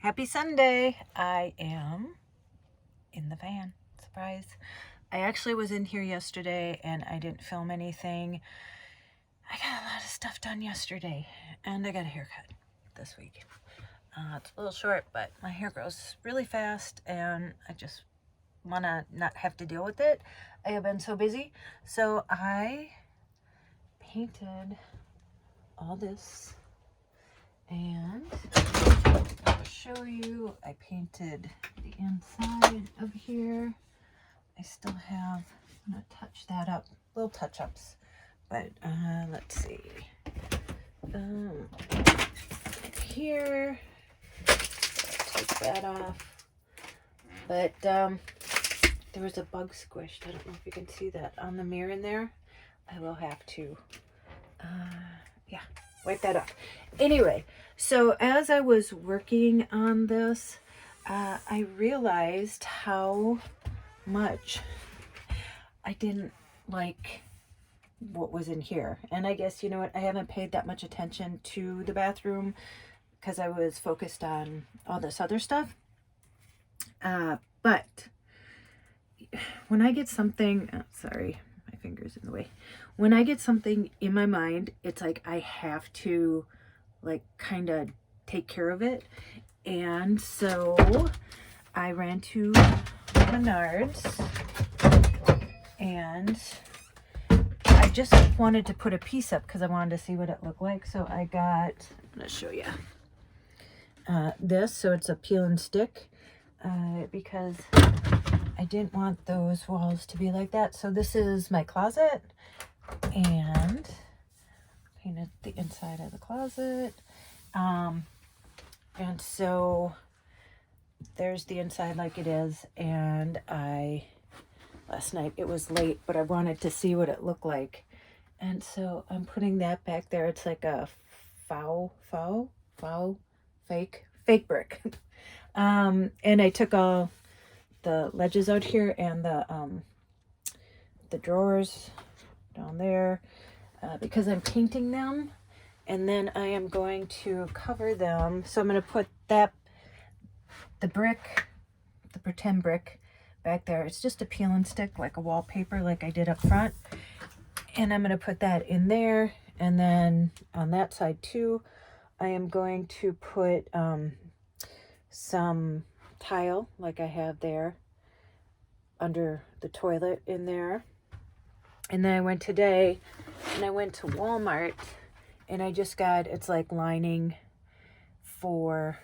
Happy Sunday. I am in the van. Surprise. I actually was in here yesterday and I didn't film anything. I got a lot of stuff done yesterday and I got a haircut this week. It's a little short, but my hair grows really fast and I just want to not have to deal with it. I have been so busy. So I painted all this and I'll show you. I painted the inside of here. I still have, I'm gonna touch that up, little touch-ups, but let's see. Here, take that off. But there was a bug squished. I don't know if you can see that on the mirror in there. I will have to, yeah, wipe that off. Anyway, so as I was working on this, I realized how much I didn't like what was in here. And I guess, you know what, I haven't paid that much attention to the bathroom because I was focused on all this other stuff. But when I get something, sorry, my finger's in the way. When I get something in my mind, it's like I have to like kind of take care of it. And so I ran to Menards and I just wanted to put a piece up because I wanted to see what it looked like. So I got, I'm going to show you this. So it's a peel and stick because I didn't want those walls to be like that. So this is my closet and painted the inside of the closet. And so there's the inside like it is. And last night it was late, but I wanted to see what it looked like. And so I'm putting that back there. It's like a fake brick. And I took all the ledges out here and the drawers down there because I'm painting them, and then I am going to cover them. So I'm going to put the pretend brick back there. It's just a peel and stick, like a wallpaper, like I did up front, and I'm going to put that in there. And then on that side too, I am going to put some tile like I have there under the toilet in there. And then I went today and I went to Walmart and I just got, it's like lining for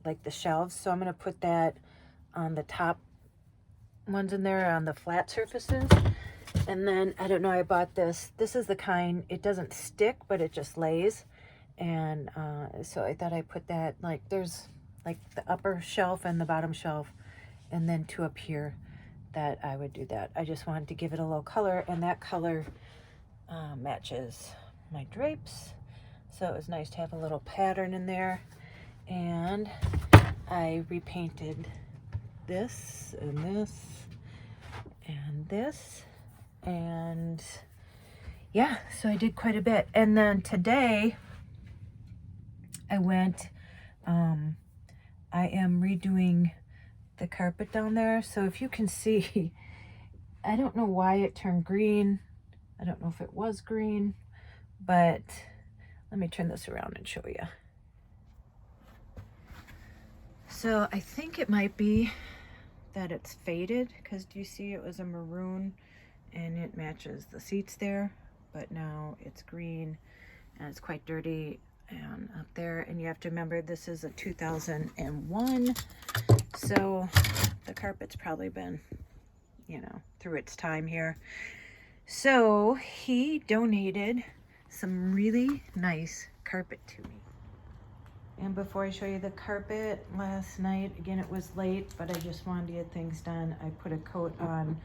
like the shelves. So I'm going to put that on the top ones in there on the flat surfaces. And then, I don't know, I bought this. This is the kind, it doesn't stick, but it just lays. And so I thought I put that, like there's like the upper shelf and the bottom shelf, and then two up here that I would do that. I just wanted to give it a little color, and that color matches my drapes. So it was nice to have a little pattern in there. And I repainted this and this and this. And yeah, so I did quite a bit. And then today I went, I am redoing the carpet down there. So if you can see, I don't know why it turned green. I don't know if it was green, but let me turn this around and show you. So I think it might be that it's faded, because do you see it was a maroon and it matches the seats there, but now it's green and it's quite dirty and up there. And you have to remember this is a 2001, so the carpet's probably been, you know, through its time here. So he donated some really nice carpet to me. And before I show you the carpet, last night, again, it was late, but I just wanted to get things done. I put a coat on.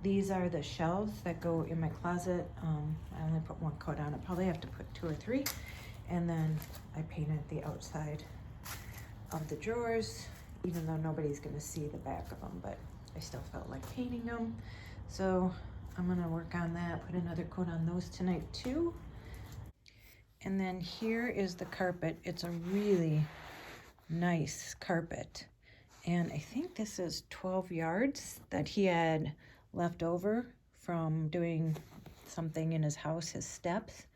These are the shelves that go in my closet. I only put one coat on. I probably have to put 2 or 3. And then I painted the outside of the drawers, even though nobody's gonna see the back of them, but I still felt like painting them. So I'm gonna work on that, put another coat on those tonight too. And then here is the carpet. It's a really nice carpet. And I think this is 12 yards that he had left over from doing something in his house, his steps.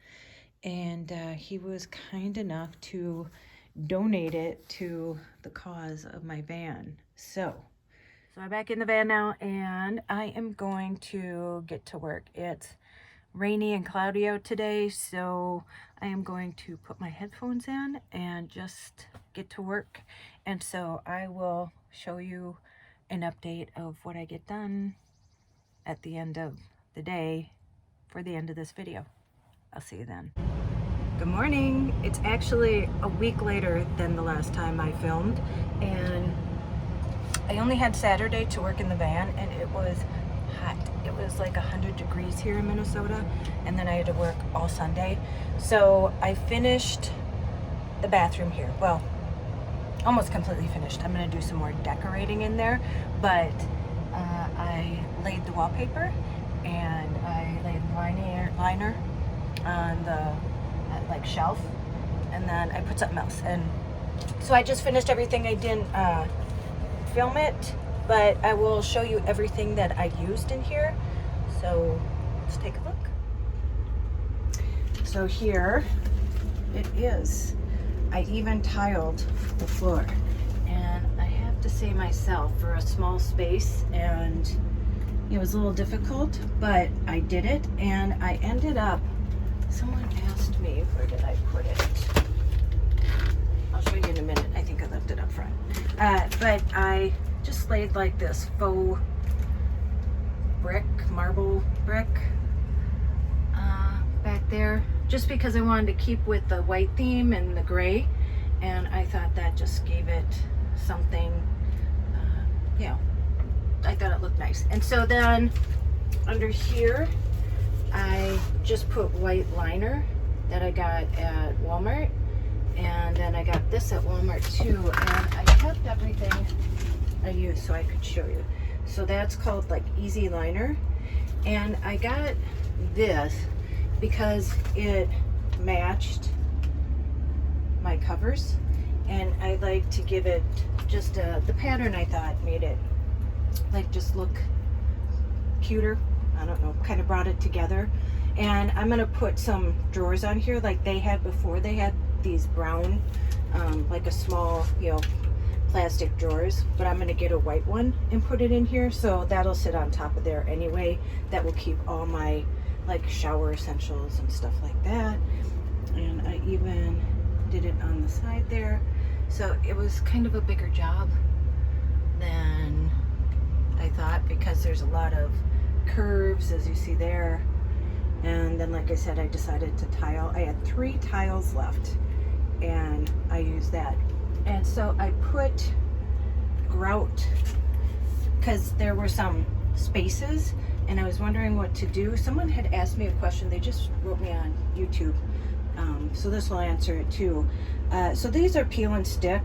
And he was kind enough to donate it to the cause of my van. So I'm back in the van now, and I am going to get to work. It's rainy and cloudy out today, so I am going to put my headphones in and just get to work. And so I will show you an update of what I get done at the end of the day for the end of this video. I'll see you then. Good morning. It's actually a week later than the last time I filmed, and I only had Saturday to work in the van, and it was hot. It was like 100 degrees here in Minnesota, and then I had to work all Sunday. So I finished the bathroom here. Well, almost completely finished. I'm going to do some more decorating in there, but I laid the wallpaper, and I laid liner on the like shelf, and then I put something else. And so I just finished everything. I didn't film it, but I will show you everything that I used in here. So let's take a look. So here it is. I even tiled the floor, and I have to say myself, for a small space, and it was a little difficult, but I did it. And I ended up, someone asked me, where did I put it? I'll show you in a minute. I think I left it up front. But I just laid like this faux brick, marble brick back there, just because I wanted to keep with the white theme and the gray, and I thought that just gave it something, you know, I thought it looked nice. And so then under here, I just put white liner that I got at Walmart, and then I got this at Walmart too, and I kept everything I used so I could show you. So that's called like Easy Liner, and I got this because it matched my covers, and I like to give it just the pattern I thought made it like just look cuter. I don't know, kind of brought it together. And I'm gonna put some drawers on here like they had before. They had these brown, like a small, you know, plastic drawers, but I'm gonna get a white one and put it in here, so that'll sit on top of there anyway. That will keep all my like shower essentials and stuff like that. And I even did it on the side there, so it was kind of a bigger job than I thought, because there's a lot of curves, as you see there. And then, like I said, I decided to tile. I had 3 tiles left, and I used that. And so I put grout, because there were some spaces, and I was wondering what to do. Someone had asked me a question. They just wrote me on YouTube, so this will answer it too. So these are peel and stick,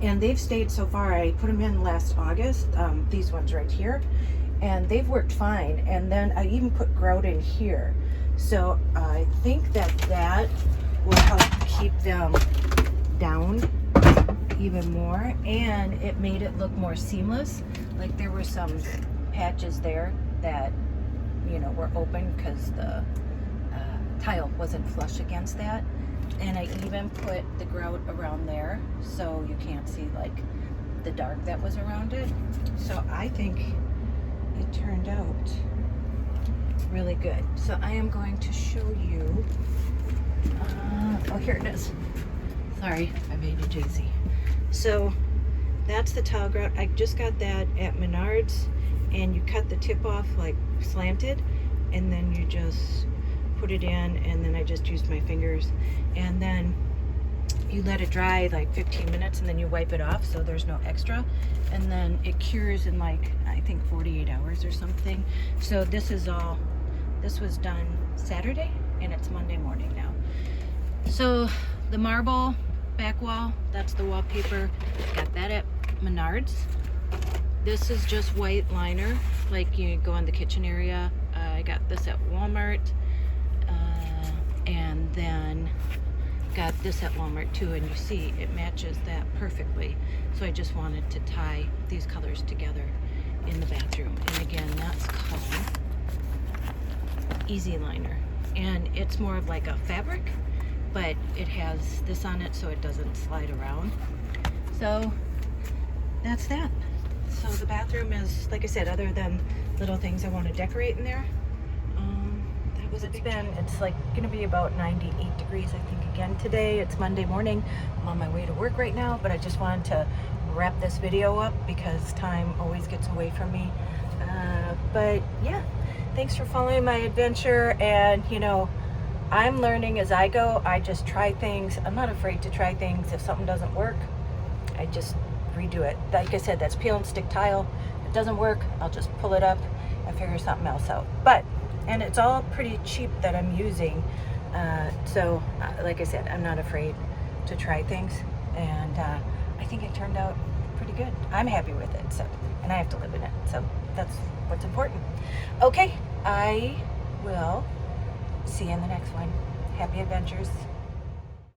and they've stayed so far. I put them in last August, these ones right here, and they've worked fine. And then I even put grout in here, so I think that that will help keep them down even more, and it made it look more seamless. Like there were some patches there that, you know, were open because the tile wasn't flush against that. And I even put the grout around there so you can't see like the dark that was around it. So I think it turned out really good. So I am going to show you, oh, here it is. Sorry, I made it Jay-Z. So that's the tile grout. I just got that at Menards, and you cut the tip off like slanted, and then you just put it in, and then I just used my fingers, and then you let it dry like 15 minutes, and then you wipe it off so there's no extra, and then it cures in like, I think 48 hours or something. So this is all, this was done Saturday, and it's Monday morning now. So the marble back wall, that's the wallpaper. Got that at Menards. This is just white liner, like you go in the kitchen area. I got this at Walmart, and then got this at Walmart too, and you see it matches that perfectly. So I just wanted to tie these colors together in the bathroom. And again, that's called Easy Liner. And it's more of like a fabric, but it has this on it so it doesn't slide around. So that's that. So the bathroom is, like I said, other than little things I want to decorate in there, that was it's like gonna be about 98 degrees I think again today. It's Monday morning. I'm on my way to work right now, but I just wanted to wrap this video up because time always gets away from me. But yeah, thanks for following my adventure. And you know, I'm learning as I go. I just try things. I'm not afraid to try things. If something doesn't work, I just redo it. Like I said, that's peel and stick tile. If it doesn't work, I'll just pull it up and figure something else out. And it's all pretty cheap that I'm using. So like I said, I'm not afraid to try things. And I think it turned out pretty good. I'm happy with it. So, and I have to live in it. So that's what's important. Okay, I will see you in the next one. Happy adventures.